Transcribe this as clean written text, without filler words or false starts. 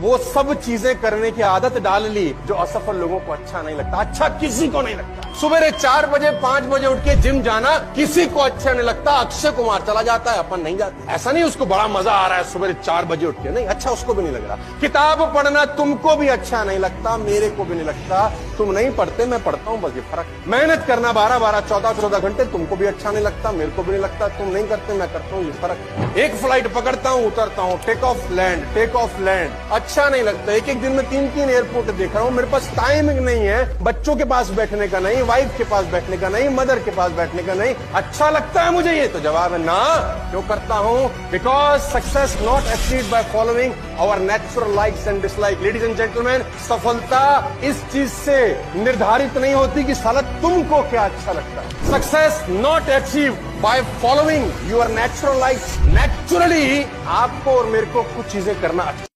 वो सब चीजें करने की आदत डाल ली जो असफल लोगों को अच्छा नहीं लगता। अच्छा किसी को नहीं लगता। सुबह 4 बजे 5 बजे उठ के जिम जाना किसी को अच्छा नहीं लगता। अक्षय कुमार चला जाता है, अपन नहीं जाते। ऐसा नहीं उसको बड़ा मजा आ रहा है सुबह 4 बजे उठ के, नहीं, अच्छा उसको भी नहीं लग रहा। किताब पढ़ना तुमको भी अच्छा नहीं लगता, मेरे को भी नहीं लगता। तुम नहीं पढ़ते, मैं पढ़ता हूँ, बस ये फर्क। मेहनत करना 12-12 14-14 घंटे तुमको भी अच्छा नहीं लगता, मेरे को भी नहीं लगता। तुम नहीं करते, मैं करता हूँ, ये फर्क। एक फ्लाइट पकड़ता हूँ, उतरता हूँ, take off land, take off land, अच्छा नहीं लगता। एक एक दिन में 3-3 एयरपोर्ट देख रहा हूँ। मेरे पास टाइमिंग नहीं है, बच्चों के पास बैठने का नहीं, वाइफ के पास बैठने का नहीं, मदर के पास बैठने का नहीं। अच्छा लगता है मुझे ये? तो जवाब है ना। क्यों करता हूँ? Because success not achieved by following our natural likes and dislike. Ladies and gentleman, सफलता इस चीज से निर्धारित नहीं होती कि साला तुमको क्या अच्छा लगता है। Success not achieve by following your natural likes. Naturally आपको और मेरे को कुछ चीजें करना अच्छा